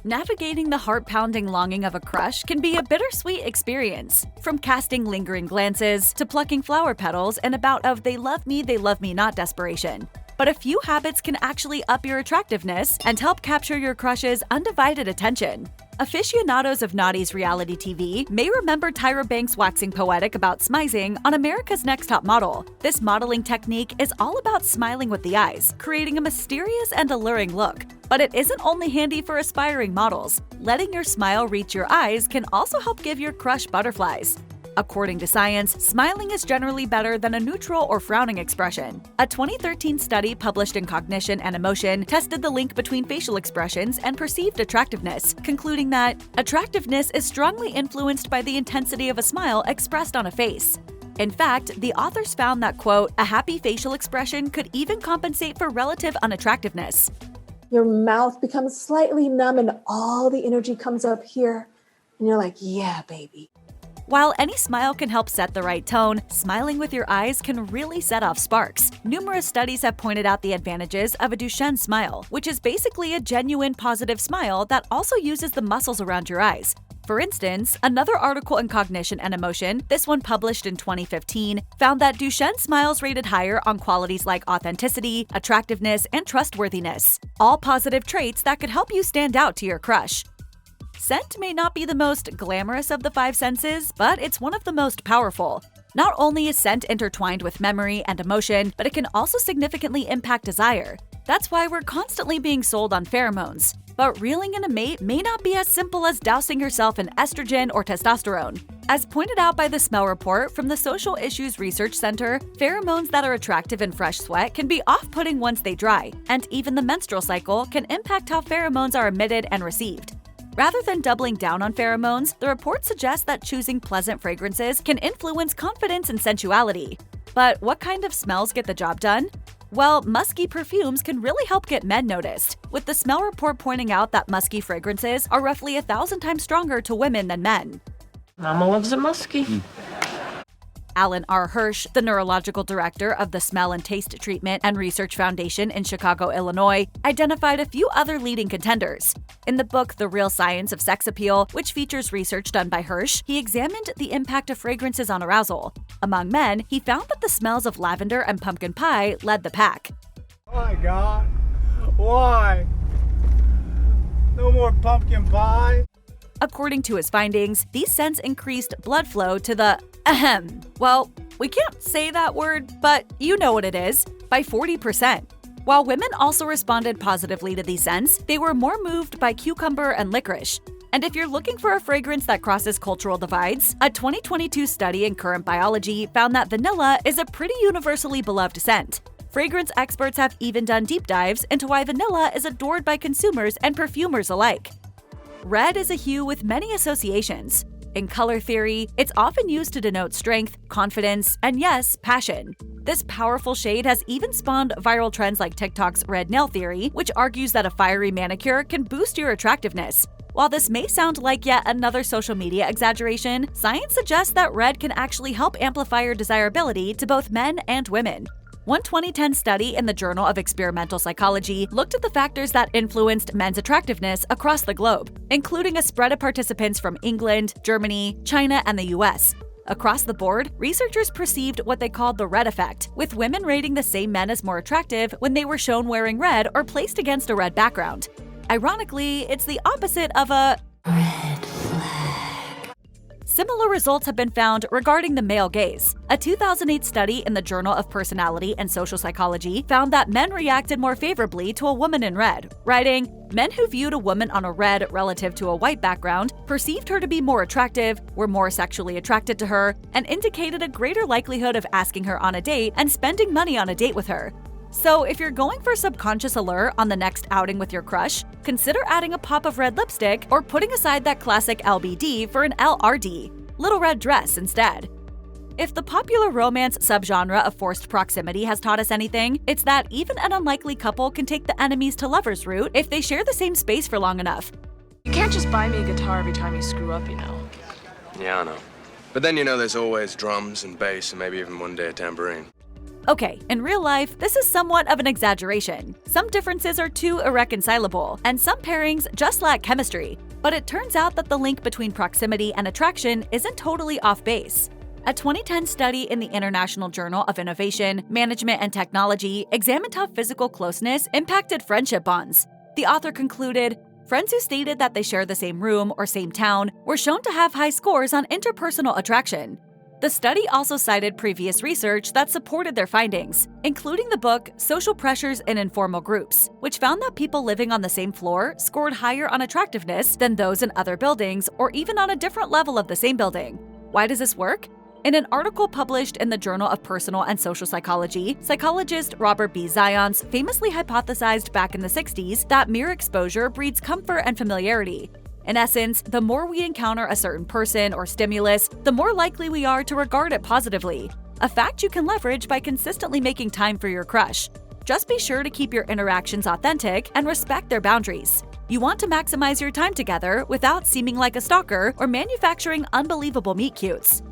Navigating the heart-pounding longing of a crush can be a bittersweet experience. From casting lingering glances to plucking flower petals in a bout of they love me not desperation. But a few habits can actually up your attractiveness and help capture your crush's undivided attention. Aficionados of Naughty's reality TV may remember Tyra Banks waxing poetic about smizing on America's Next Top Model. This modeling technique is all about smiling with the eyes, creating a mysterious and alluring look. But it isn't only handy for aspiring models. Letting your smile reach your eyes can also help give your crush butterflies. According to science, smiling is generally better than a neutral or frowning expression. A 2013 study published in Cognition and Emotion tested the link between facial expressions and perceived attractiveness, concluding that attractiveness is strongly influenced by the intensity of a smile expressed on a face. In fact, the authors found that, quote, a happy facial expression could even compensate for relative unattractiveness. Your mouth becomes slightly numb and all the energy comes up here, and you're like, yeah, baby. While any smile can help set the right tone, smiling with your eyes can really set off sparks. Numerous studies have pointed out the advantages of a Duchenne smile, which is basically a genuine positive smile that also uses the muscles around your eyes. For instance, another article in Cognition and Emotion, this one published in 2015, found that Duchenne smiles rated higher on qualities like authenticity, attractiveness, and trustworthiness, all positive traits that could help you stand out to your crush. Scent may not be the most glamorous of the five senses, but it's one of the most powerful. Not only is scent intertwined with memory and emotion, but it can also significantly impact desire. That's why we're constantly being sold on pheromones. But reeling in a mate may not be as simple as dousing yourself in estrogen or testosterone. As pointed out by the Smell Report from the Social Issues Research Center, pheromones that are attractive in fresh sweat can be off-putting once they dry, and even the menstrual cycle can impact how pheromones are emitted and received. Rather than doubling down on pheromones, the report suggests that choosing pleasant fragrances can influence confidence and sensuality. But what kind of smells get the job done? Well, musky perfumes can really help get men noticed, with the Smell Report pointing out that musky fragrances are roughly 1,000 times stronger to women than men. Mama loves a musky. Alan R. Hirsch, the neurological director of the Smell and Taste Treatment and Research Foundation in Chicago, Illinois, identified a few other leading contenders. In the book The Real Science of Sex Appeal, which features research done by Hirsch, he examined the impact of fragrances on arousal. Among men, he found that the smells of lavender and pumpkin pie led the pack. Oh my God, why? No more pumpkin pie? According to his findings, these scents increased blood flow to the well, we can't say that word, but you know what it is, by 40%. While women also responded positively to these scents, they were more moved by cucumber and licorice. And if you're looking for a fragrance that crosses cultural divides, a 2022 study in Current Biology found that vanilla is a pretty universally beloved scent. Fragrance experts have even done deep dives into why vanilla is adored by consumers and perfumers alike. Red is a hue with many associations. In color theory, it's often used to denote strength, confidence, and yes, passion. This powerful shade has even spawned viral trends like TikTok's red nail theory, which argues that a fiery manicure can boost your attractiveness. While this may sound like yet another social media exaggeration, science suggests that red can actually help amplify your desirability to both men and women. One 2010 study in the Journal of Experimental Psychology looked at the factors that influenced men's attractiveness across the globe, including a spread of participants from England, Germany, China, and the US. Across the board, researchers perceived what they called the red effect, with women rating the same men as more attractive when they were shown wearing red or placed against a red background. Ironically, it's the opposite of a red flag. Similar results have been found regarding the male gaze. A 2008 study in the Journal of Personality and Social Psychology found that men reacted more favorably to a woman in red, writing, "Men who viewed a woman on a red relative to a white background perceived her to be more attractive, were more sexually attracted to her, and indicated a greater likelihood of asking her on a date and spending money on a date with her." So if you're going for subconscious allure on the next outing with your crush, consider adding a pop of red lipstick or putting aside that classic LBD for an LRD, little red dress, instead. If the popular romance subgenre of forced proximity has taught us anything, it's that even an unlikely couple can take the enemies to lovers route if they share the same space for long enough. You can't just buy me a guitar every time you screw up, you know. Yeah, I know. But then, there's always drums and bass and maybe even one day a tambourine. Okay, in real life, this is somewhat of an exaggeration. Some differences are too irreconcilable, and some pairings just lack chemistry. But it turns out that the link between proximity and attraction isn't totally off base. A 2010 study in the International Journal of Innovation, Management and Technology examined how physical closeness impacted friendship bonds. The author concluded, friends who stated that they share the same room or same town were shown to have high scores on interpersonal attraction. The study also cited previous research that supported their findings, including the book Social Pressures in Informal Groups, which found that people living on the same floor scored higher on attractiveness than those in other buildings or even on a different level of the same building. Why does this work? In an article published in the Journal of Personal and Social Psychology, psychologist Robert B. Zions famously hypothesized back in the 60s that mere exposure breeds comfort and familiarity. In essence, the more we encounter a certain person or stimulus, the more likely we are to regard it positively, a fact you can leverage by consistently making time for your crush. Just be sure to keep your interactions authentic and respect their boundaries. You want to maximize your time together without seeming like a stalker or manufacturing unbelievable meet-cutes.